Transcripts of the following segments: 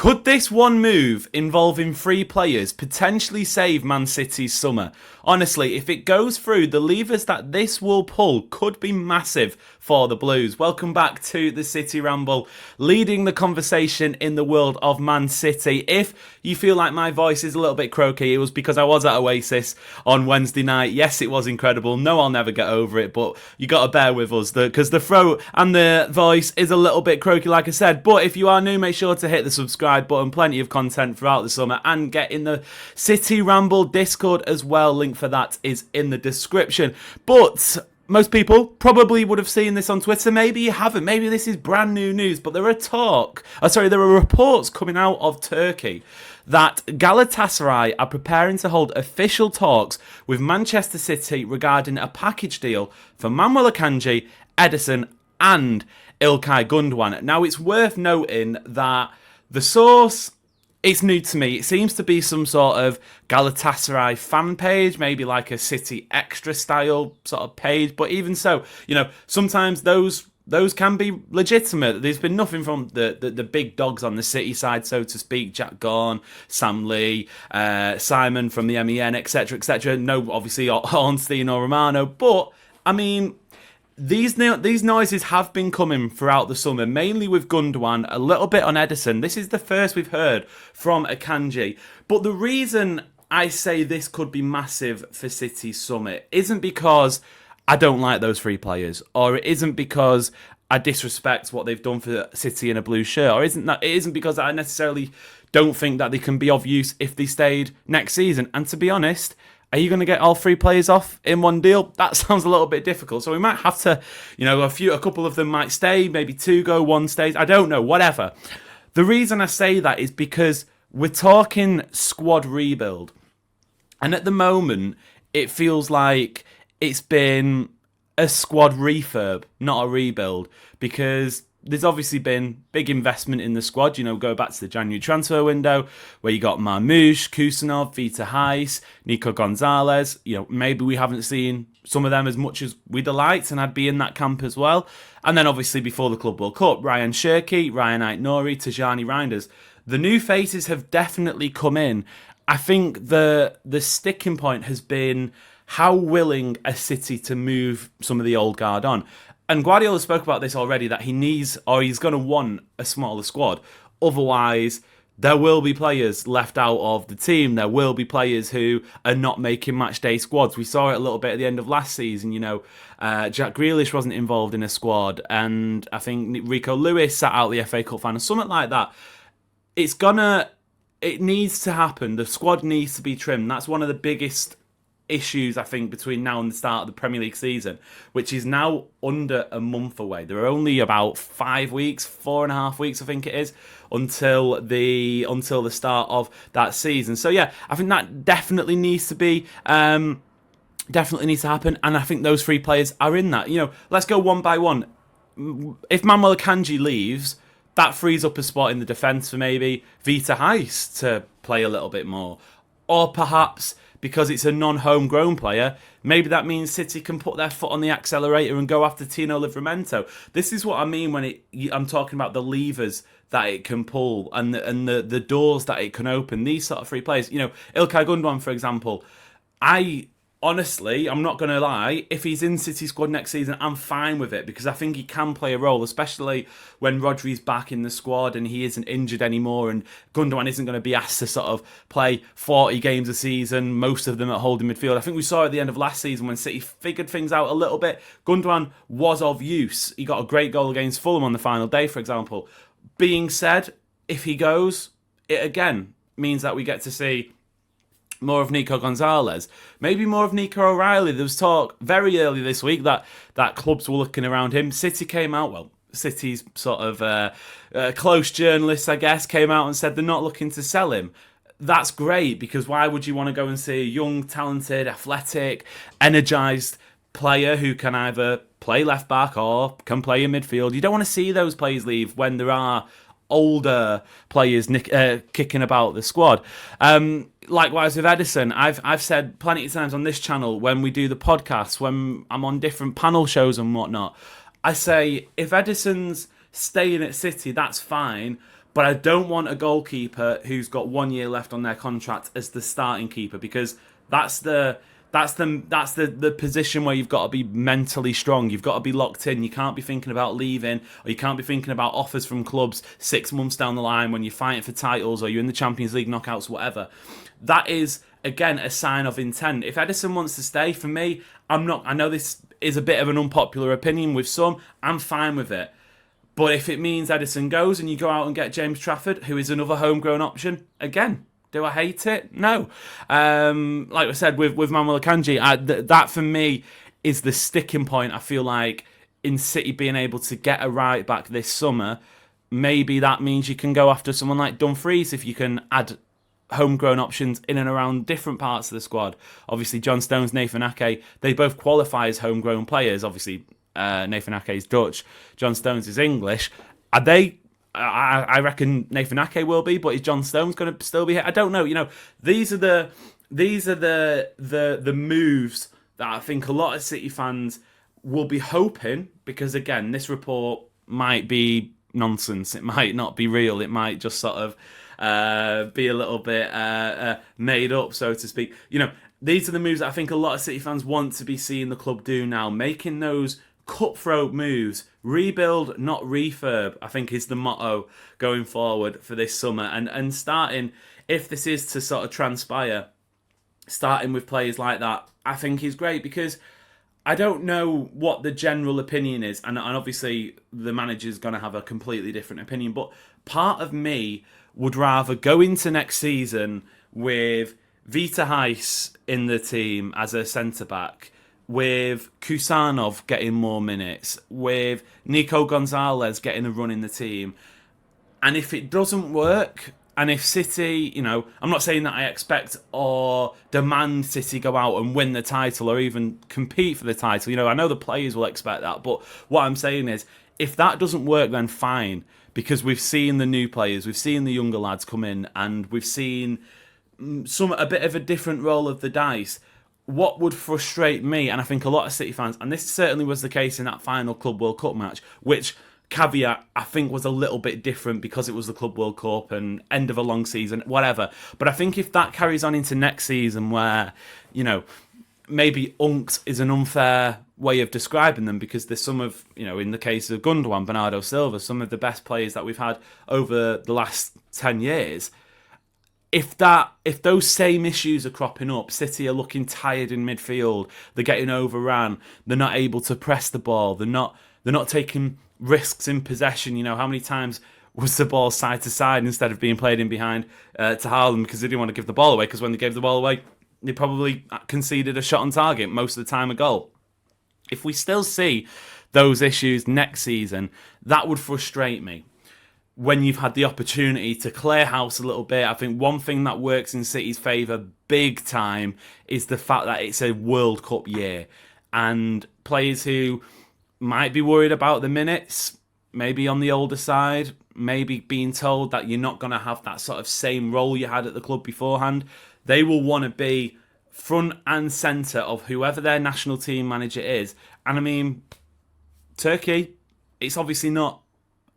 Could this one move involving 3 players potentially save Man City's summer? Honestly, if it goes through, the levers that this will pull could be massive for the Blues. Welcome back to the City Ramble, leading the conversation in the world of Man City. If you feel like my voice is a little bit croaky, it was because I was at Oasis on Wednesday night. Yes, it was incredible. No, I'll never get over it, but you got to bear with us because the throat and the voice is a little bit croaky, like I said. But if you are new, make sure to hit the subscribe button. Plenty of content throughout the summer, and get in the City Ramble Discord as well. Link for that is in the description. But most people probably would have seen this on Twitter. Maybe you haven't. Maybe this is brand new news. But there are reports coming out of Turkey that Galatasaray are preparing to hold official talks with Manchester City regarding a package deal for Manuel Akanji, Ederson, and İlkay Gundogan. Now, it's worth noting that the source, it's new to me. It seems to be some sort of Galatasaray fan page, maybe like a City Extra style sort of page. But even so, sometimes those can be legitimate. There's been nothing from the big dogs on the City side, so to speak. Jack Gorn, Sam Lee, Simon from the MEN, etc., etc. No, obviously, Ornstein or Romano. But, I mean, these noises have been coming throughout the summer, mainly with Gundogan, a little bit on Ederson. This is the first we've heard from Akanji. But the reason I say this could be massive for City's summer isn't because I don't like those 3 players, or it isn't because I disrespect what they've done for City in a blue shirt, or it isn't because I necessarily don't think that they can be of use if they stayed next season. And to be honest, are you going to get all 3 players off in one deal? That sounds a little bit difficult. So we might have to, a couple of them might stay, maybe 2 go, 1 stays. I don't know, whatever. The reason I say that is because we're talking squad rebuild. And at the moment, it feels like it's been a squad refurb, not a rebuild, because there's obviously been big investment in the squad. Go back to the January transfer window where you got Marmoush, Kusanov, Vita Heiss, Nico Gonzalez. Maybe we haven't seen some of them as much as we'd have liked, and I'd be in that camp as well. And then obviously before the Club World Cup, Ryan Shirky, Ryan Aït-Nouri, Tajani Reinders. The new faces have definitely come in. I think the sticking point has been how willing a City to move some of the old guard on. And Guardiola spoke about this already, that he needs, or he's going to want, a smaller squad. Otherwise, there will be players left out of the team. There will be players who are not making matchday squads. We saw it a little bit at the end of last season. Jack Grealish wasn't involved in a squad, and I think Rico Lewis sat out the FA Cup final, something like that. It needs to happen. The squad needs to be trimmed. That's one of the biggest issues, I think, between now and the start of the Premier League season, which is now under a month away. There are only about 5 weeks, 4.5 weeks, I think it is, until the start of that season. So yeah, I think that definitely needs to be definitely needs to happen, and I think those 3 players are in that. Let's go one by one. If Manuel Akanji leaves, that frees up a spot in the defence for maybe Vita Heiss to play a little bit more, or perhaps, because it's a non-homegrown player, maybe that means City can put their foot on the accelerator and go after Tino Livramento. This is what I mean when I'm talking about the levers that it can pull and the doors that it can open. These sort of 3 players. İlkay Gundogan, for example, honestly, I'm not going to lie, if he's in City squad next season, I'm fine with it, because I think he can play a role, especially when Rodri's back in the squad and he isn't injured anymore, and Gundogan isn't going to be asked to sort of play 40 games a season, most of them at holding midfield. I think we saw at the end of last season when City figured things out a little bit, Gundogan was of use. He got a great goal against Fulham on the final day, for example. Being said, if he goes, it again means that we get to see more of Nico Gonzalez, maybe more of Nico O'Reilly. There was talk very early this week that clubs were looking around him. City came out, well, City's sort of close journalists, I guess, came out and said they're not looking to sell him. That's great, because why would you want to go and see a young, talented, athletic, energised player who can either play left back or can play in midfield? You don't want to see those players leave when there are older players kicking about the squad. Likewise with Ederson, I've said plenty of times on this channel when we do the podcasts, when I'm on different panel shows and whatnot, I say if Ederson's staying at City, that's fine. But I don't want a goalkeeper who's got 1 year left on their contract as the starting keeper, because that's the position where you've got to be mentally strong. You've got to be locked in. You can't be thinking about leaving, or you can't be thinking about offers from clubs 6 months down the line when you're fighting for titles or you're in the Champions League knockouts, whatever. That is, again, a sign of intent. If Edison wants to stay, for me, I'm not. I know this is a bit of an unpopular opinion with some. I'm fine with it. But if it means Edison goes and you go out and get James Trafford, who is another homegrown option, again, do I hate it? No. Like I said, with Manuel Akanji, that for me is the sticking point. I feel like in City being able to get a right back this summer, maybe that means you can go after someone like Dumfries if you can add homegrown options in and around different parts of the squad. Obviously, John Stones, Nathan Ake, they both qualify as homegrown players. Obviously, Nathan Ake is Dutch, John Stones is English. Are they? I reckon Nathan Ake will be, but is John Stones going to still be here? I don't know. These are the moves that I think a lot of City fans will be hoping, because again, this report might be nonsense. It might not be real. It might just sort of be a little bit made up, so to speak. These are the moves that I think a lot of City fans want to be seeing the club do now, making those cutthroat moves. Rebuild, not refurb, I think is the motto going forward for this summer. And starting, if this is to sort of transpire, starting with players like that, I think is great, because I don't know what the general opinion is, and obviously the manager's going to have a completely different opinion, but part of me would rather go into next season with Vita Heiss in the team as a centre-back, with Kusanov getting more minutes, with Nico Gonzalez getting a run in the team. And if it doesn't work, and if City, I'm not saying that I expect or demand City go out and win the title or even compete for the title. I know the players will expect that. But what I'm saying is, if that doesn't work, then fine. Because we've seen the new players, we've seen the younger lads come in, and we've seen a bit of a different roll of the dice. What would frustrate me, and I think a lot of City fans, and this certainly was the case in that final Club World Cup match, which, caveat, I think was a little bit different because it was the Club World Cup and end of a long season, whatever. But I think if that carries on into next season, where, maybe unks is an unfair way of describing them, because there's some of, in the case of Gundogan, Bernardo Silva, some of the best players that we've had over the last 10 years. If those same issues are cropping up, City are looking tired in midfield, they're getting overrun, they're not able to press the ball, they're not taking risks in possession. How many times was the ball side to side instead of being played in behind to Haaland, because they didn't want to give the ball away, because when they gave the ball away, they probably conceded a shot on target, most of the time a goal. If we still see those issues next season, that would frustrate me. When you've had the opportunity to clear house a little bit, I think one thing that works in City's favour big time is the fact that it's a World Cup year. And players who might be worried about the minutes, maybe on the older side, maybe being told that you're not going to have that sort of same role you had at the club beforehand, they will want to be front and centre of whoever their national team manager is. And I mean, Turkey, it's obviously not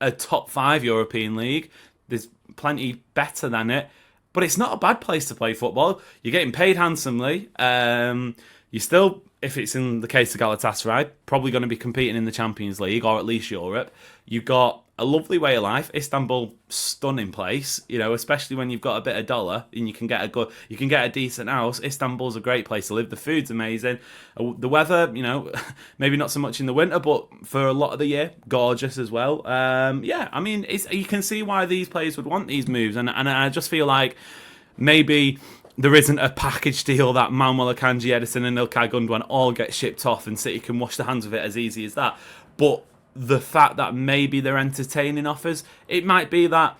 a top 5 European league. There's plenty better than it, but it's not a bad place to play football. You're getting paid handsomely. You still, if it's in the case of Galatasaray, probably going to be competing in the Champions League or at least Europe. You've got a lovely way of life. Istanbul, stunning place. Especially when you've got a bit of dollar and you can get a decent house. Istanbul's a great place to live. The food's amazing. The weather, maybe not so much in the winter, but for a lot of the year, gorgeous as well. You can see why these players would want these moves, and I just feel like maybe there isn't a package deal that Manuel Akanji, Edison and Ilkay Gundogan all get shipped off and City can wash their hands of it as easy as that. But the fact that maybe they're entertaining offers, it might be that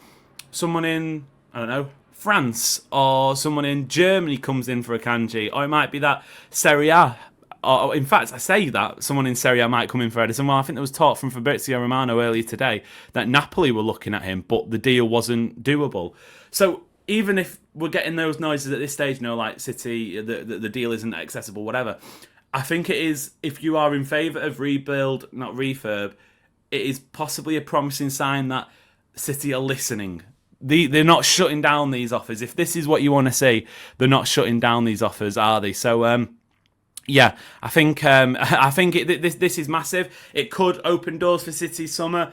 someone in, I don't know, France or someone in Germany comes in for Akanji, or it might be that Serie A, or in fact, I say that someone in Serie A might come in for Edison. Well, I think there was talk from Fabrizio Romano earlier today that Napoli were looking at him, but the deal wasn't doable. So even if we're getting those noises at this stage, like City, the deal isn't accessible, whatever, I think it is, if you are in favour of rebuild, not refurb, it is possibly a promising sign that City are listening. They're not shutting down these offers. If this is what you want to see, they're not shutting down these offers, are they? So, yeah, I think this is massive. It could open doors for City's summer.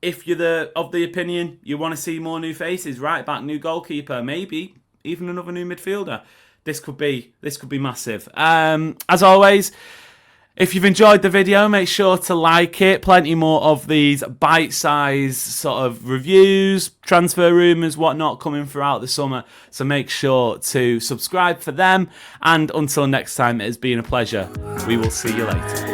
If you're of the opinion you want to see more new faces, right back, new goalkeeper, maybe even another new midfielder, this could be massive. As always, if you've enjoyed the video, make sure to like it. Plenty more of these bite-sized sort of reviews, transfer rumours, whatnot coming throughout the summer. So make sure to subscribe for them. And until next time, it has been a pleasure. We will see you later.